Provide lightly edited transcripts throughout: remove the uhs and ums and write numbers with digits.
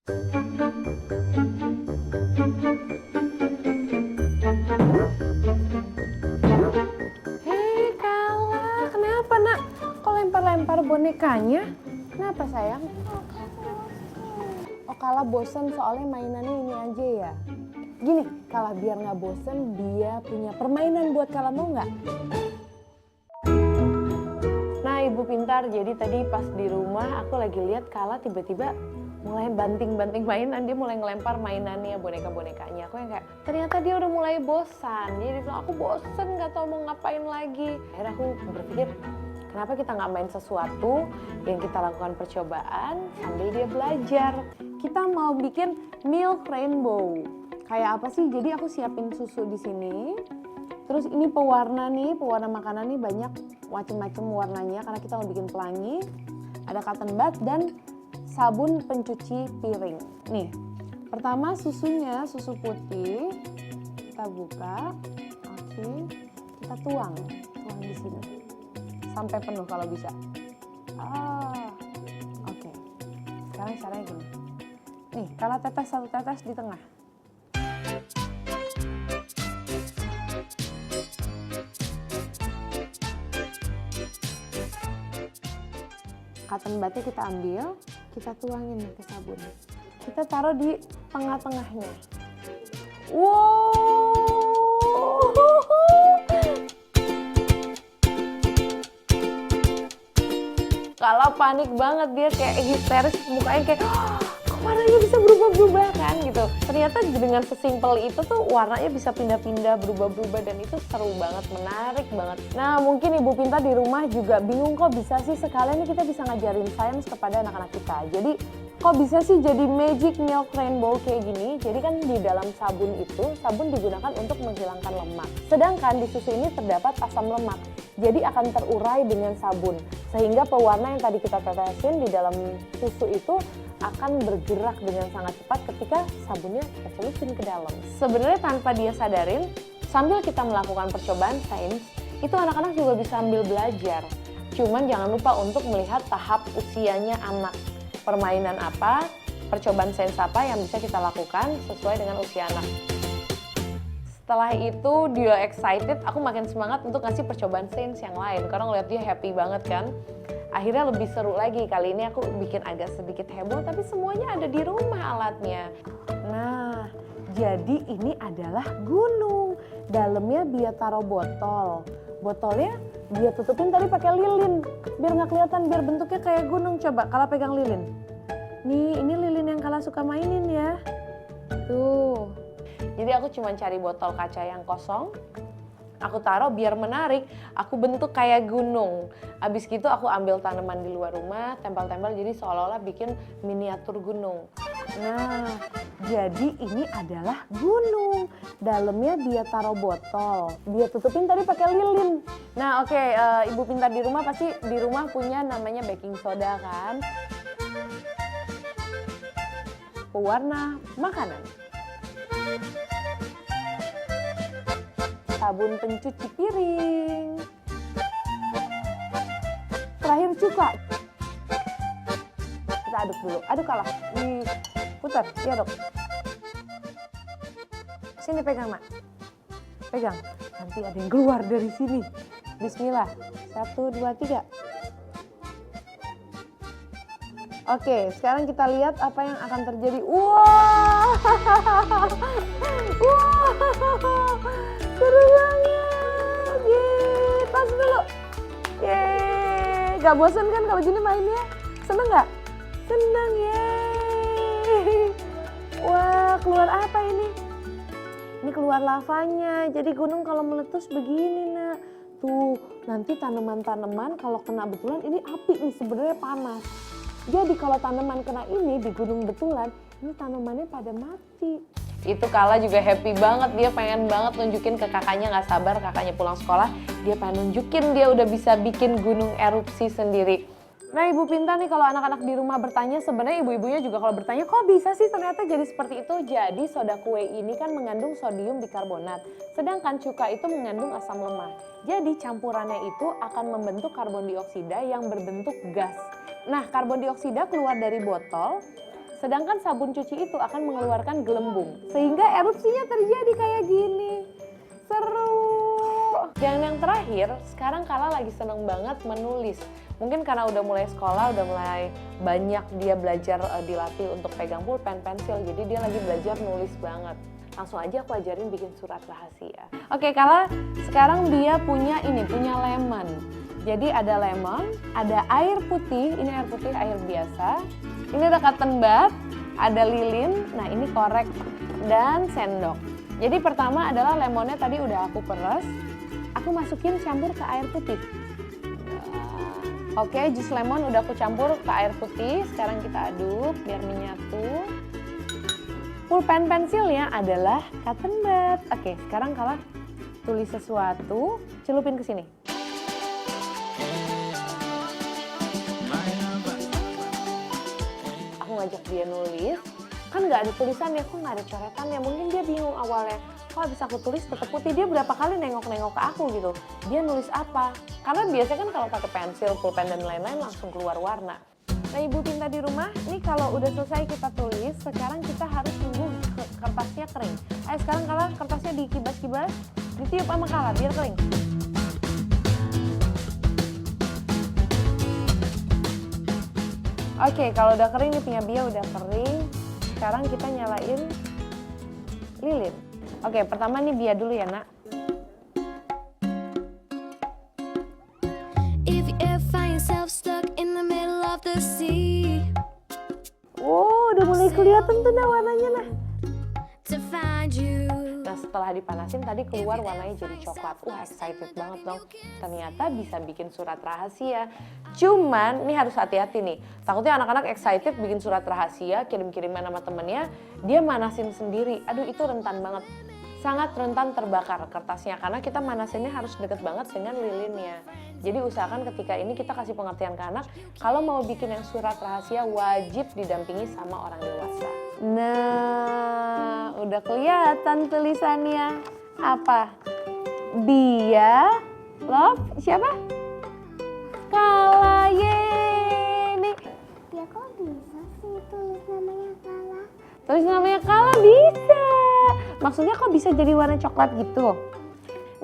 Hei Kala, kenapa nak? Kok lempar-lempar bonekanya? Kenapa sayang? Oh Kala bosen soalnya mainannya ini aja ya? Gini, Kala biar nggak bosen dia punya permainan buat Kala, mau nggak? Nah ibu pintar, jadi tadi pas di rumah aku lagi lihat Kala tiba-tiba mulai banting-banting mainan, dia mulai ngelempar mainannya, boneka-bonekanya. Aku yang kayak, ternyata dia udah mulai bosan. Dia bilang, aku bosan gak tau mau ngapain lagi. Akhirnya aku berpikir, kenapa kita gak main sesuatu yang kita lakukan percobaan sambil dia belajar. Kita mau bikin milk rainbow. Kayak apa sih? Jadi aku siapin susu di sini. Terus ini pewarna nih, pewarna makanan nih banyak macam-macam warnanya karena kita mau bikin pelangi. Ada cotton bud dan sabun pencuci piring. Nih, pertama susunya, susu putih. Kita buka. Oke. Kita tuang di sini. Sampai penuh kalau bisa. Oke. Sekarang caranya gini. Nih, kalau tetes satu tetes di tengah. Cotton budnya kita ambil, kita tuangin ke sabun. Kita taruh di tengah-tengahnya. Wow! Kalau panik banget dia kayak histeris, mukanya kayak kok warnanya bisa berubah-berubah kan gitu. Ternyata dengan sesimpel itu tuh warnanya bisa pindah-pindah, berubah-berubah dan itu seru banget, menarik banget. Nah mungkin ibu pintar di rumah juga bingung kok bisa sih sekalian nih kita bisa ngajarin sains kepada anak-anak kita. Jadi kok bisa sih jadi magic milk rainbow kayak gini? Jadi kan di dalam sabun itu, sabun digunakan untuk menghilangkan lemak. Sedangkan di susu ini terdapat asam lemak. Jadi akan terurai dengan sabun. Sehingga pewarna yang tadi kita tetesin di dalam susu itu akan bergerak dengan sangat cepat ketika sabunnya kita celupin ke dalam. Sebenarnya tanpa dia sadarin, sambil kita melakukan percobaan sains, itu anak-anak juga bisa sambil belajar. Cuman jangan lupa untuk melihat tahap usianya anak. Permainan apa, percobaan sains apa yang bisa kita lakukan sesuai dengan usia anak. Setelah itu dia excited, aku makin semangat untuk ngasih percobaan sains yang lain. Karena ngeliat dia happy banget kan. Akhirnya lebih seru lagi, kali ini aku bikin agak sedikit heboh tapi semuanya ada di rumah alatnya. Nah, jadi ini adalah gunung. Dalamnya dia taruh botol. Botolnya dia tutupin tadi pakai lilin. Biar nggak kelihatan, biar bentuknya kayak gunung. Coba Kala pegang lilin. Nih, ini lilin yang Kala suka mainin ya. Tuh. Jadi aku cuma cari botol kaca yang kosong. Aku taruh biar menarik, aku bentuk kayak gunung. Abis gitu aku ambil tanaman di luar rumah, tempel-tempel jadi seolah-olah bikin miniatur gunung. Nah, jadi ini adalah gunung. Dalamnya dia taruh botol. Dia tutupin tadi pakai lilin. Nah oke, ibu pintar di rumah pasti di rumah punya namanya baking soda kan? Pewarna makanan. Sabun pencuci piring. Terakhir cuka. Kita aduk dulu. Aduk Kala. Putar, ya dok. Sini pegang Mak. Pegang. Nanti ada yang keluar dari sini. Bismillah. 1, 2, 3. Oke, sekarang kita lihat apa yang akan terjadi. Wow! Wow! Seru banget. Yeay, tas dulu. Yeay, gak bosan kan kalau gini mainnya? Seneng gak? Seneng, yeay. Wah, keluar apa ini? Ini keluar lavanya. Jadi gunung kalau meletus begini nak. Tuh, nanti tanaman-tanaman kalau kena betulan ini api nih sebenarnya panas. Jadi kalau tanaman kena ini di gunung betulan, ini tanamannya pada mati. Itu Kala juga happy banget, dia pengen banget nunjukin ke kakaknya, gak sabar kakaknya pulang sekolah. Dia pengen nunjukin dia udah bisa bikin gunung erupsi sendiri. Nah ibu pintar nih kalau anak-anak di rumah bertanya, sebenarnya ibu-ibunya juga kalau bertanya kok bisa sih ternyata jadi seperti itu. Jadi soda kue ini kan mengandung sodium bikarbonat, sedangkan cuka itu mengandung asam lemak. Jadi campurannya itu akan membentuk karbon dioksida yang berbentuk gas. Nah karbon dioksida keluar dari botol, Sedangkan sabun cuci itu akan mengeluarkan gelembung sehingga erupsinya terjadi kayak gini. Seru. Dan yang terakhir, sekarang Kala lagi seneng banget menulis. Mungkin karena udah mulai sekolah, udah mulai banyak dia belajar dilatih untuk pegang pulpen, pensil. Jadi dia lagi belajar nulis banget. Langsung aja aku ajarin bikin surat rahasia. Oke, Kala sekarang dia punya lemon. Jadi ada lemon, ada air putih, ini air putih, air biasa. Ini ada cotton bud, ada lilin, nah ini korek dan sendok. Jadi pertama adalah lemonnya tadi udah aku peres, aku masukin campur ke air putih. Oke, jus lemon udah aku campur ke air putih, sekarang kita aduk biar menyatu. Pulpen pensilnya adalah cotton bud. Oke, sekarang Kala tulis sesuatu, celupin ke sini. Aku ngajak dia nulis, kan nggak ada tulisannya, kok nggak ada coretannya. Mungkin dia bingung awalnya, kok habis aku tulis tetap putih, dia berapa kali nengok-nengok ke aku gitu. Dia nulis apa? Karena biasanya kan kalau pakai pensil, pulpen dan lain-lain langsung keluar warna. Nah, Ibu Pintar di rumah, ini kalau udah selesai kita tulis, sekarang kita harus tunggu kertasnya kering. Ayo sekarang Kala kertasnya dikibas-kibas, ditiup sama Kala biar kering. Oke, kalau udah kering nih, punya Bia udah kering. Sekarang kita nyalain lilin. Oke, pertama nih Bia dulu ya, Nak. If you ever find yourself stuck in the middle of the sea, Wow, udah mulai kelihatan tuh nah warnanya nah. to find you. Nah, setelah dipanasin tadi keluar warnanya jadi coklat. Wah, excited banget dong. Ternyata bisa bikin surat rahasia. Cuman, ini harus hati-hati nih. Takutnya anak-anak excited bikin surat rahasia, kirim-kiriman sama temennya, dia manasin sendiri. Aduh, itu rentan banget. Sangat rentan terbakar kertasnya karena kita manasinnya harus deket banget dengan lilinnya. Jadi usahakan ketika ini kita kasih pengertian ke anak, kalau mau bikin yang surat rahasia wajib didampingi sama orang dewasa. Nah, udah kelihatan tulisannya. Apa? Bia, love, siapa? Kala, yeay. Ya kok bisa sih tulis namanya Kala? Tulis namanya Kala bisa. Maksudnya kok bisa jadi warna coklat gitu?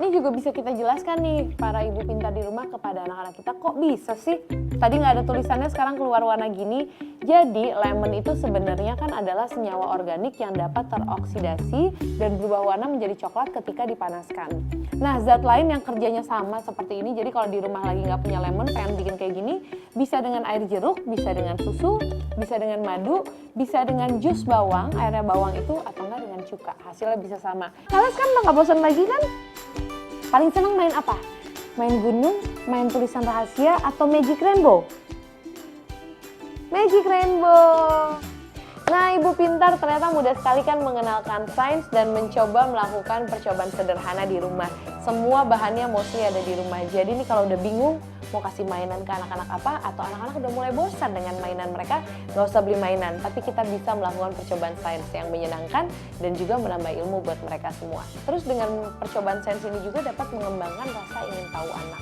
Ini juga bisa kita jelaskan nih para ibu pintar di rumah kepada anak-anak kita, kok bisa sih? Tadi nggak ada tulisannya sekarang keluar warna gini. Jadi lemon itu sebenarnya kan adalah senyawa organik yang dapat teroksidasi dan berubah warna menjadi coklat ketika dipanaskan. Nah, zat lain yang kerjanya sama seperti ini, jadi kalau di rumah lagi nggak punya lemon, pengen bikin kayak gini, bisa dengan air jeruk, bisa dengan susu, bisa dengan madu, bisa dengan jus bawang, airnya bawang itu, atau enggak dengan cuka. Hasilnya bisa sama. Kalian sekarang udah nggak bosan lagi kan? Paling seneng main apa? Main gunung, main tulisan rahasia, atau Magic Rainbow? Magic Rainbow! Nah, Ibu Pintar ternyata mudah sekali kan mengenalkan sains dan mencoba melakukan percobaan sederhana di rumah. Semua bahannya mostly ada di rumah. Jadi nih kalau udah bingung mau kasih mainan ke anak-anak apa, atau anak-anak udah mulai bosan dengan mainan mereka, nggak usah beli mainan. Tapi kita bisa melakukan percobaan sains yang menyenangkan dan juga menambah ilmu buat mereka semua. Terus dengan percobaan sains ini juga dapat mengembangkan rasa ingin tahu anak.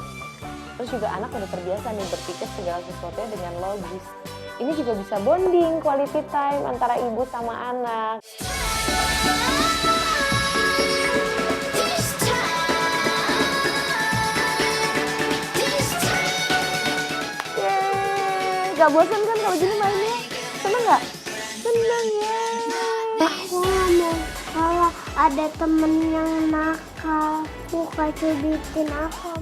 Terus juga anak udah terbiasa nih berpikir segala sesuatunya dengan logis. Ini juga bisa bonding, quality time antara ibu sama anak. Yeay, gak bosan kan kalau gini mainnya? Seneng gak? Seneng ya. Aku nggak mau kalau ada temen yang nakal, aku kasih bikin aku.